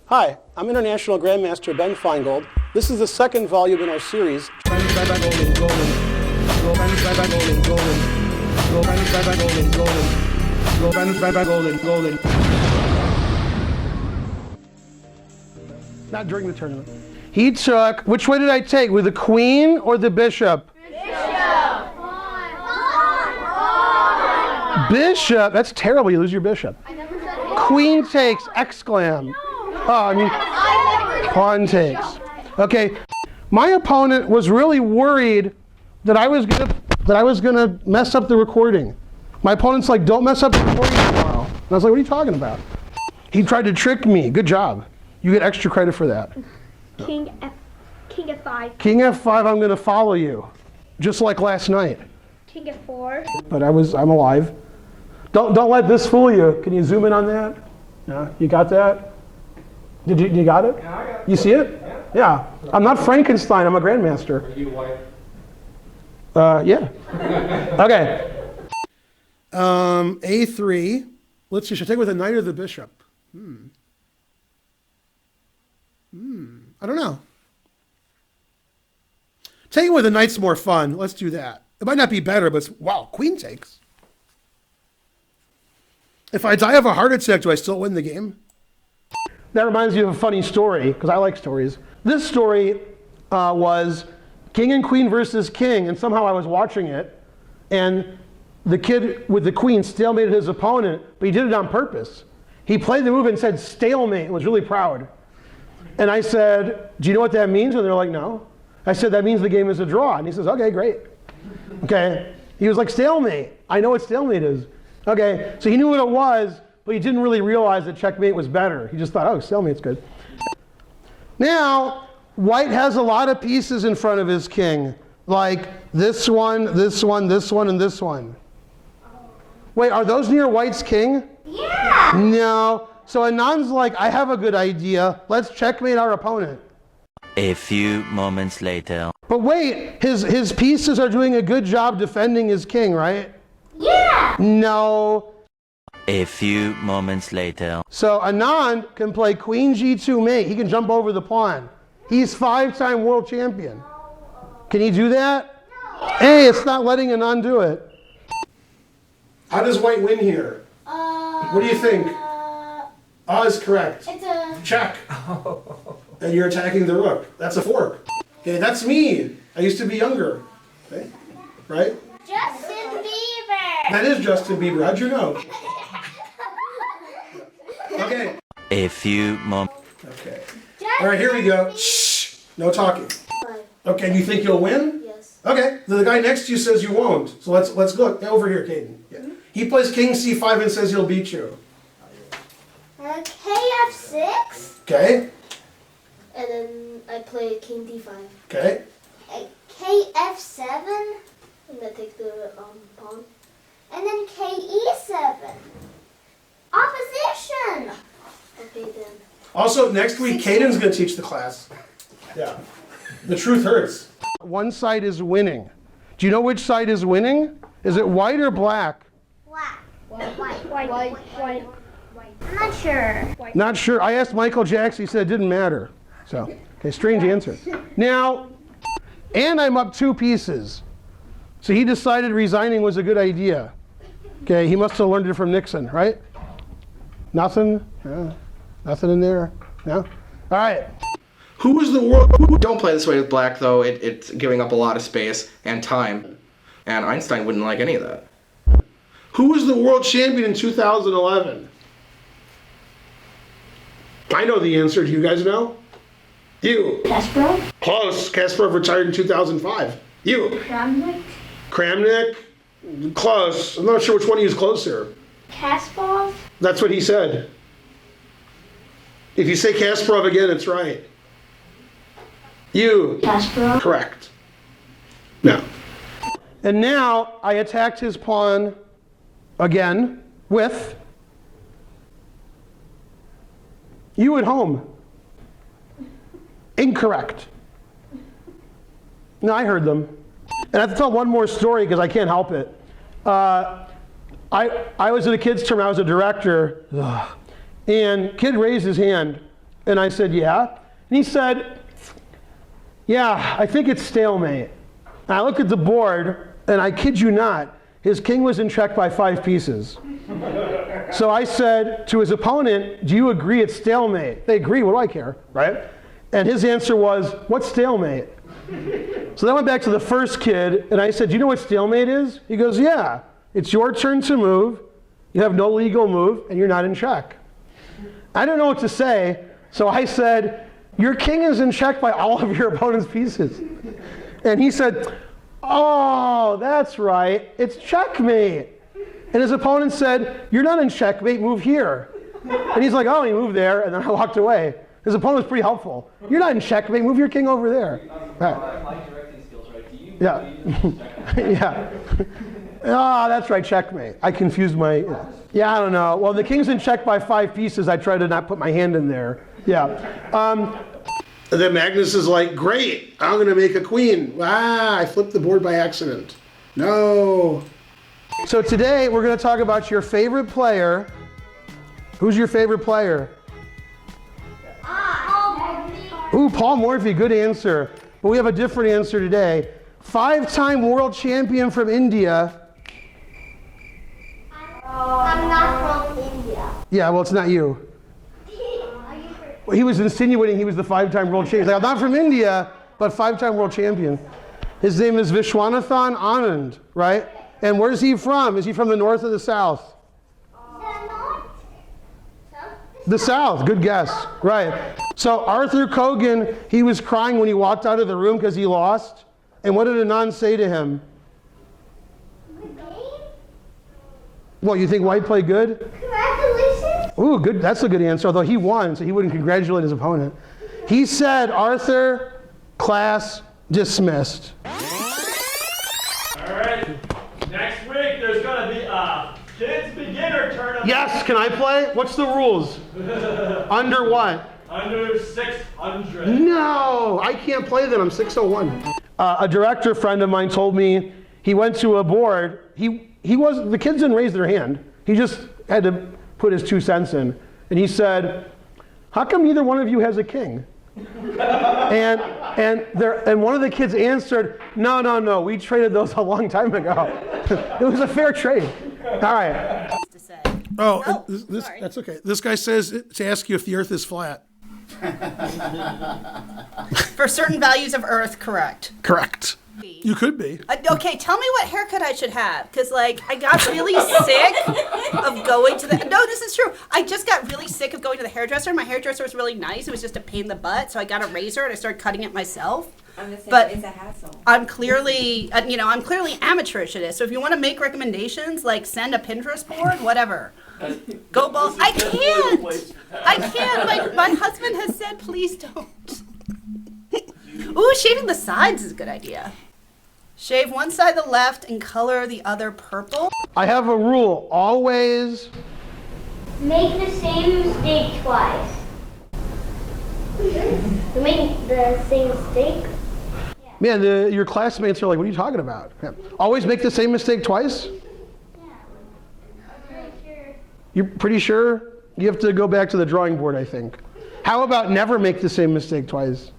Hi, I'm International Grandmaster Ben Finegold. This is the second volume in our series. Not during the tournament. He took, which way did I take? With the queen or the bishop? Bishop, that's terrible, you lose your bishop. Queen takes, exclam. Pawn takes. Okay, my opponent was really worried that I was gonna mess up the recording. My opponent's like, don't mess up the recording tomorrow. And I was like, what are you talking about? He tried to trick me, good job. You get extra credit for that. King F5. King F5, I'm gonna follow you. Just like last night. King F4. But I'm alive. Don't let this fool you. Can you zoom in on that? Yeah, you got that? You got it? Yeah, I got it. You see it? Yeah. I'm not Frankenstein, I'm a grandmaster. Are you white? Yeah. Okay. A3. Let's see, should I take with the knight or the bishop? I don't know. Taking with the knight's more fun. Let's do that. It might not be better, but wow, queen takes. If I die of a heart attack, do I still win the game? That reminds me of a funny story, because I like stories. This story was king and queen versus king, and somehow I was watching it, and the kid with the queen stalemated his opponent, but he did it on purpose. He played the move and said stalemate and was really proud. And I said, do you know what that means? And they're like, no. I said, that means the game is a draw. And he says, okay, great. Okay. He was like, stalemate. I know what stalemate is. Okay, so he knew what it was, but he didn't really realize that checkmate was better. He just thought, oh, stalemate's good. Now, white has a lot of pieces in front of his king, like this one, this one, this one, and this one. Wait, are those near white's king? Yeah! No. So Anand's like, I have a good idea. Let's checkmate our opponent. A few moments later. But wait, his pieces are doing a good job defending his king, right? Yeah! No. A few moments later. So Anand can play queen g2 mate. He can jump over the pawn. He's 5-time world champion. Can he do that? No. Hey, it's not letting Anand do it. How does white win here? What do you think? Is correct. It's a... Check. And you're attacking the rook. That's a fork. Okay, that's me. I used to be younger. Okay, right? Justin Bieber! That is Justin Bieber. How'd you know? Okay. A few moments. Okay. All right, here we go. Shh. No talking. Okay, you think you'll win? Yes. Okay. The guy next to you says you won't. So let's look over here, Caden. Yeah. He plays king c5 and says he'll beat you. KF6. Okay. And then I play king d5. Okay. KF7. And I take the pawn. And then KE7. Opposition! Okay then. Also, next week, Caden's going to teach the class. Yeah. The truth hurts. One side is winning. Do you know which side is winning? Is it white or black? Black. White. I'm not sure. Not sure. I asked Michael Jackson. He said it didn't matter. So, okay, strange answer. Now, and I'm up 2 pieces. So he decided resigning was a good idea. Okay, he must have learned it from Nixon, right? Nothing? Yeah. Nothing in there? No? All right. Who is the world? Don't play this way with black, though. It's giving up a lot of space and time. And Einstein wouldn't like any of that. Who was the world champion in 2011? I know the answer. Do you guys know? You. Kasparov? Close. Kasparov retired in 2005. You. Kramnik? Close. I'm not sure which one is closer. Kasparov? That's what he said. If you say Kasparov again, it's right. You. Kasparov? Correct. No. And now I attacked his pawn again with you at home. Incorrect. No, I heard them. And I have to tell one more story because I can't help it. I was at a kid's tournament. I was a director. And kid raised his hand. And I said, yeah. And he said, yeah, I think it's stalemate. And I looked at the board, and I kid you not, his king was in check by 5 pieces. So I said to his opponent, do you agree it's stalemate? They agree, what do I care, right? And his answer was, what's stalemate? So then I went back to the first kid, and I said, do you know what stalemate is? He goes, yeah, it's your turn to move, you have no legal move, and you're not in check. I didn't know what to say, so I said, your king is in check by all of your opponent's pieces. And he said, oh, that's right, it's checkmate. And his opponent said, you're not in checkmate, move here. And he's like, oh, he moved there, and then I walked away. His opponent was pretty helpful. You're not in checkmate, move your king over there. Right. My directing skills, right? Do you Yeah. Yeah. Ah, that's right, checkmate. I confused my, yeah, I don't know. Well, the king's in check by 5 pieces. I try to not put my hand in there. Yeah. Then Magnus is like, great, I'm going to make a queen. Ah, I flipped the board by accident. No. So today we're going to talk about your favorite player. Who's your favorite player? Ooh, Paul Morphy, good answer. But we have a different answer today. 5-time world champion from India. I'm not from India. Yeah, well, it's not you. Well, he was insinuating he was the 5-time world champion. He's like, I'm not from India, but 5-time world champion. His name is Vishwanathan Anand, right? And where's he from? Is he from the north or the south? The south, good guess. Right. So Arthur Kogan, he was crying when he walked out of the room because he lost. And what did Anand say to him? Well, you think White played good? Congratulations. Ooh, good. That's a good answer, although he won, so he wouldn't congratulate his opponent. He said, Arthur, class dismissed. All right. Next week, there's going to be a kids beginner tournament. Yes, can I play? What's the rules? Under what? Under 600. No, I can't play that. I'm 601. A director friend of mine told me he went to a board. The kids didn't raise their hand. He just had to put his 2 cents in. And he said, how come neither one of you has a king? and one of the kids answered, no, we traded those a long time ago. It was a fair trade. All right. Oh, that's okay. This guy says to ask you if the earth is flat. For certain values of Earth, correct. Correct. You could be. Okay, tell me what haircut I should have, because I got really sick of going to the. No, this is true. I just got really sick of going to the hairdresser. My hairdresser was really nice. It was just a pain in the butt, so I got a razor and I started cutting it myself. I'm the same, but it's a hassle. I'm clearly, I'm clearly amateurish at it. So if you want to make recommendations, send a Pinterest board, whatever. Go balls. I can't. My husband has said, please don't. Ooh, shaving the sides is a good idea. Shave one side the left and color the other purple. I have a rule. Always Make the same mistake twice. You make the same mistake? Man, your classmates are like, what are you talking about? Yeah. Always make the same mistake twice? Yeah. I'm pretty sure. You're pretty sure? You have to go back to the drawing board, I think. How about never make the same mistake twice?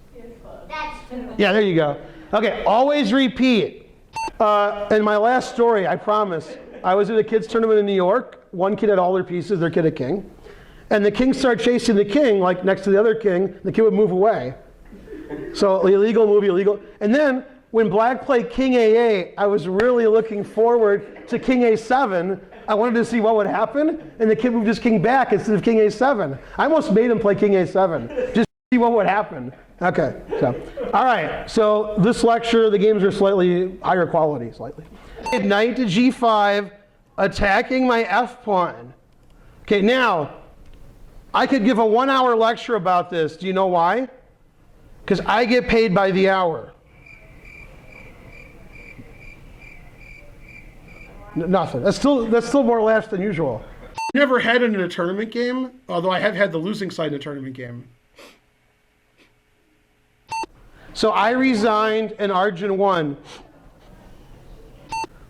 That's true. Yeah, there you go. Okay, always repeat. And my last story, I promise. I was at a kids tournament in New York. One kid had all their pieces, their kid a king. And the king started chasing the king, next to the other king. The kid would move away. So illegal move, illegal. And then when black played king A8, I was really looking forward to king A7. I wanted to see what would happen. And the kid moved his king back instead of king A7. I almost made him play king A7, just to see what would happen. Okay, all right. So this lecture, the games are slightly higher quality, slightly. Knight to G5, attacking my F pawn. Okay, now, I could give a 1-hour lecture about this. Do you know why? Because I get paid by the hour. Nothing. That's still more laughs than usual. Never had it in a tournament game, although I have had the losing side in a tournament game. So I resigned and Arjun won.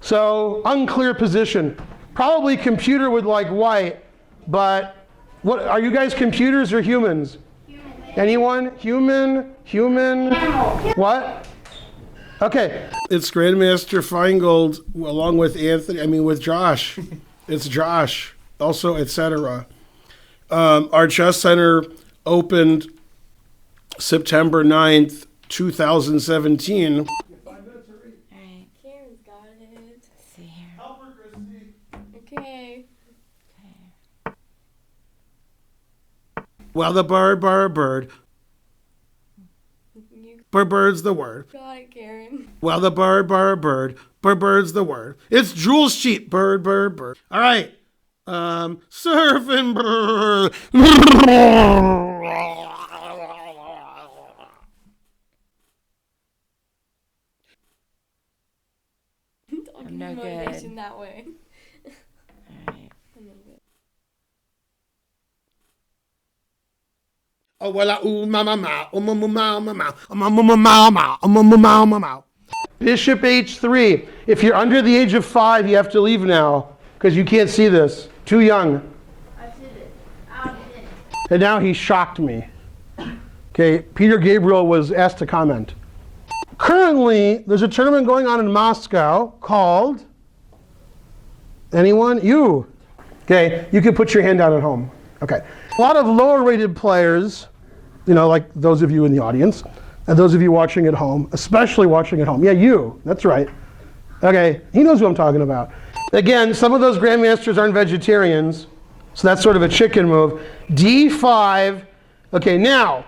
So unclear position. Probably computer would like white, but what are you guys, computers or humans? Humans. Anyone? Human? What? Okay. It's Grandmaster Finegold along with with Josh. It's Josh. Also, etc. Our chess center opened September 9th, 2017. Alright. Karen's got it. Let's see here. Help her, Christy. Okay. Well, the bird. Bird's the word. Got it, Karen. Well, the bird's the word. It's Jules' sheet. Bird. All right. Surfing bird. I'm no motivation good. that way. Alright. I'm no good. Oh, well, Bishop H3. If you're under the age of 5, you have to leave now because you can't see this. Too young. I did it. I did it. And now he shocked me. Okay, Peter Gabriel was asked to comment. Currently, there's a tournament going on in Moscow called, anyone? You. Okay, you can put your hand down at home. Okay. A lot of lower rated players, like those of you in the audience, and those of you watching at home, especially watching at home. Yeah, you, that's right. Okay, he knows who I'm talking about. Again, some of those grandmasters aren't vegetarians, so that's sort of a chicken move. D5, okay, now,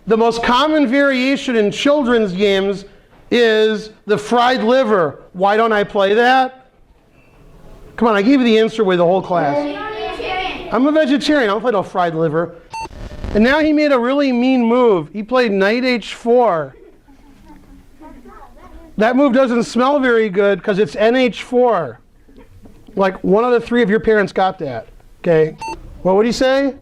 the most common variation in children's games is the fried liver. Why don't I play that? Come on, I gave you the answer with the whole class. I'm a vegetarian, I don't play no fried liver. And now he made a really mean move. He played knight h4. That move doesn't smell very good because it's nh4. Like one of the 3 of your parents got that. Okay, what would he say?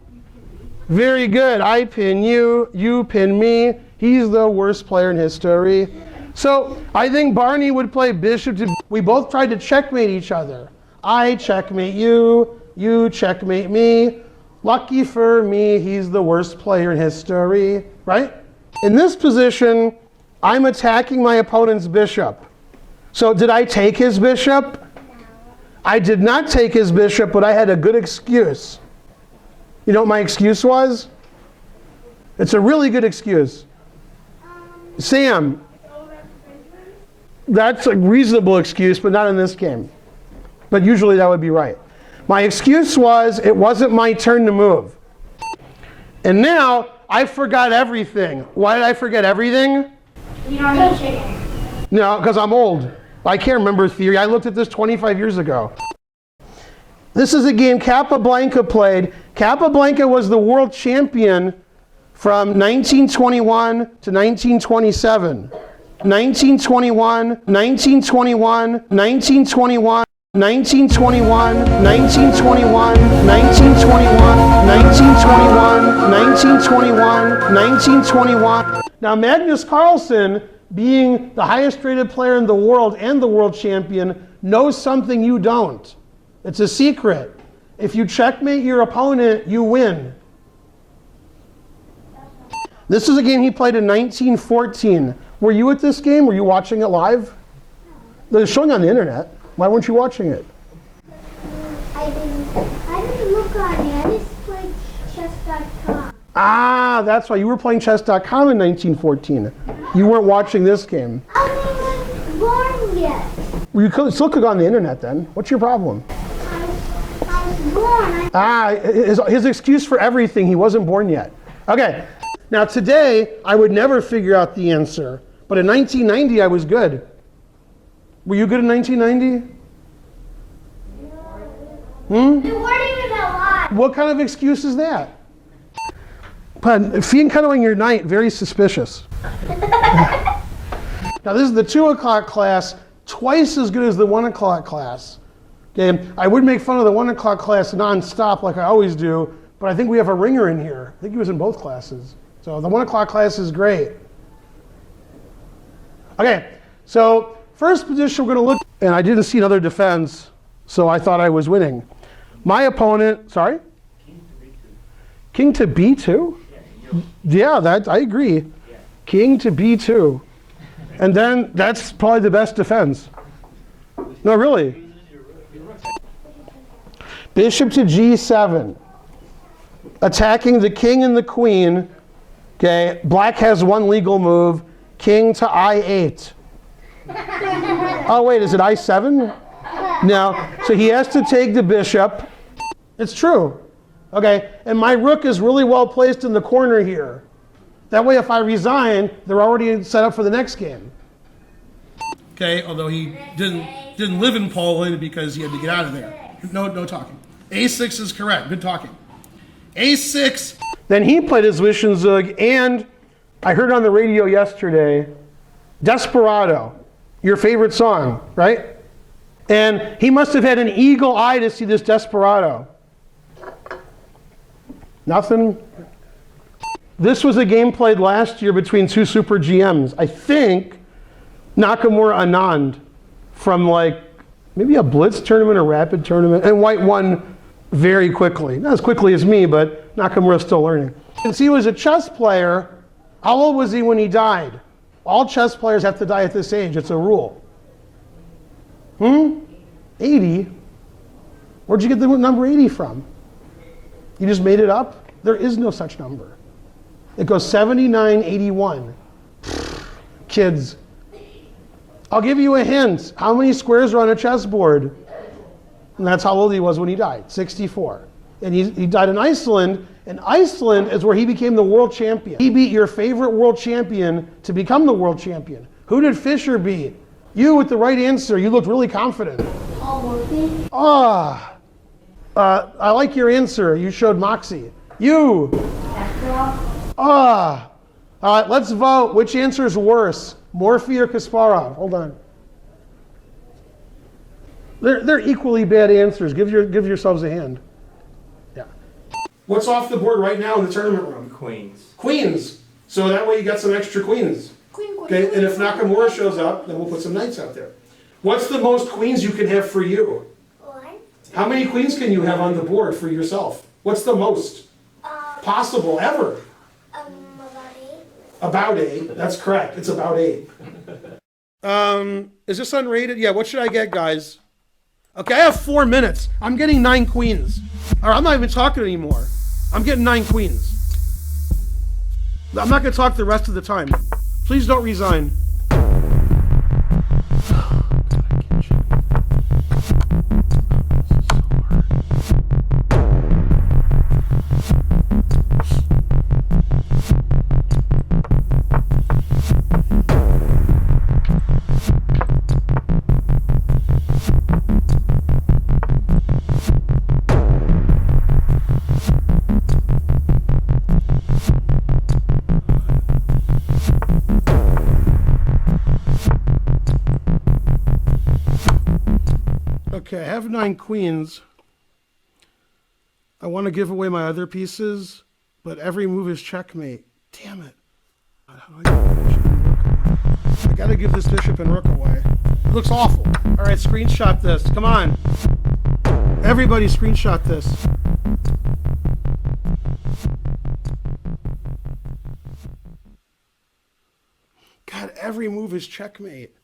Very good. I pin you, you pin me. He's the worst player in history. So I think Barney would play bishop to... We both tried to checkmate each other. I checkmate you, you checkmate me. Lucky for me, he's the worst player in history, right? In this position, I'm attacking my opponent's bishop. So did I take his bishop? I did not take his bishop, but I had a good excuse. You know what my excuse was? It's a really good excuse. Sam, that's a reasonable excuse, but not in this game. But usually that would be right. My excuse was it wasn't my turn to move. And now I forgot everything. Why did I forget everything? You don't eat chicken. No, because I'm old. I can't remember theory. I looked at this 25 years ago. This is a game Capablanca played. Capablanca was the world champion from 1921 to 1927. 1921, 1921, 1921. 1921, 1921, 1921, 1921, 1921, 1921. Now Magnus Carlsen, being the highest rated player in the world and the world champion, knows something you don't. It's a secret. If you checkmate your opponent, you win. This is a game he played in 1914. Were you at this game? Were you watching it live? They're showing on the internet. Why weren't you watching it? I didn't look on it. I just played chess.com. Ah, that's why you were playing chess.com in 1914. You weren't watching this game. I wasn't born yet. Well, you could still could go on the internet then. What's your problem? I was born. His excuse for everything, he wasn't born yet. Okay, now today I would never figure out the answer, but in 1990 I was good. Were you good in 1990? You weren't even alive. What kind of excuse is that? But fianchettoing your knight, very suspicious. Now this is the 2 o'clock class, twice as good as the 1 o'clock class. Okay, I would make fun of the 1 o'clock class non-stop like I always do, but I think we have a ringer in here. I think he was in both classes. So the 1 o'clock class is great. Okay, so first position we're going to look, and I didn't see another defense, so I thought I was winning. My opponent, sorry? King to B2? Yeah, that I agree. King to b2. And then that's probably the best defense. No, really. Bishop to g7. Attacking the king and the queen. Okay, black has one legal move. King to i8. Oh, wait, is it i7? No. So he has to take the bishop. It's true. Okay, and my rook is really well placed in the corner here. That way, if I resign, they're already set up for the next game. Okay, although he didn't live in Poland because he had to get out of there. No talking. A6 is correct. Good talking. A6. Then he played his Zwischenzug, and I heard on the radio yesterday, Desperado, your favorite song, right? And he must have had an eagle eye to see this Desperado. Nothing? This was a game played last year between two super GMs. I think Nakamura Anand from like maybe a blitz tournament or rapid tournament, and white won very quickly. Not as quickly as me, but Nakamura's still learning. Since he was a chess player, how old was he when he died? All chess players have to die at this age. It's a rule. 80? Where'd you get the number 80 from? You just made it up? There is no such number. It goes 79, 81. Kids. I'll give you a hint. How many squares are on a chessboard? And that's how old he was when he died, 64. And he died in Iceland, and Iceland is where he became the world champion. He beat your favorite world champion to become the world champion. Who did Fischer beat? You with the right answer. You looked really confident. I like your answer. You showed moxie. You. All right, let's vote. Which answer is worse, Morphy or Kasparov? Hold on. They're equally bad answers. Give yourselves a hand. Yeah. What's off the board right now in the tournament room? Queens. Queens. So that way you got some extra queens. Okay, and if Nakamura shows up, then we'll put some knights out there. What's the most queens you can have for you? One. How many queens can you have on the board for yourself? What's the most possible ever? About 8. About 8. That's correct. It's about 8. Is this unrated? Yeah, what should I get, guys? Okay, I have 4 minutes. I'm getting 9 queens. Or I'm not even talking anymore. I'm getting 9 queens. I'm not going to talk the rest of the time. Please don't resign. Okay, I have 9 queens. I want to give away my other pieces, but every move is checkmate. Damn it. How do I give the bishop and rook away? I gotta give this bishop and rook away. It looks awful. All right, screenshot this. Come on. Everybody screenshot this. God, every move is checkmate.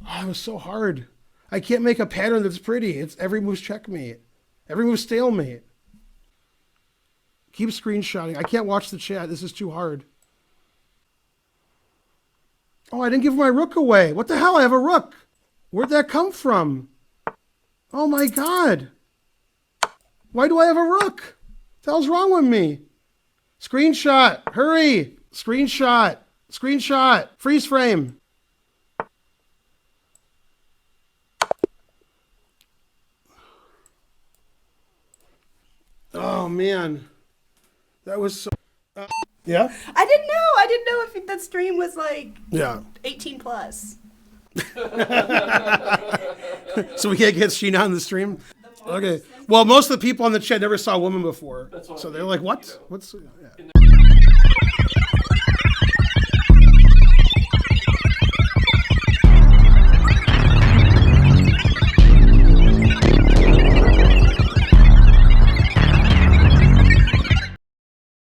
Oh, it was so hard. I can't make a pattern that's pretty. It's every move's checkmate. Every move's stalemate. Keep screenshotting. I can't watch the chat. This is too hard. Oh, I didn't give my rook away. What the hell? I have a rook. Where'd that come from? Oh my God. Why do I have a rook? What the hell's wrong with me? Screenshot. Hurry. Screenshot. Screenshot. Freeze frame. Oh man, that was so. Yeah. I didn't know. I didn't know if that stream was like 18 plus. So we can't get Sheena on the stream. Okay. Well, most of the people on the chat never saw a woman before, so they're like, "What? What's?" Yeah.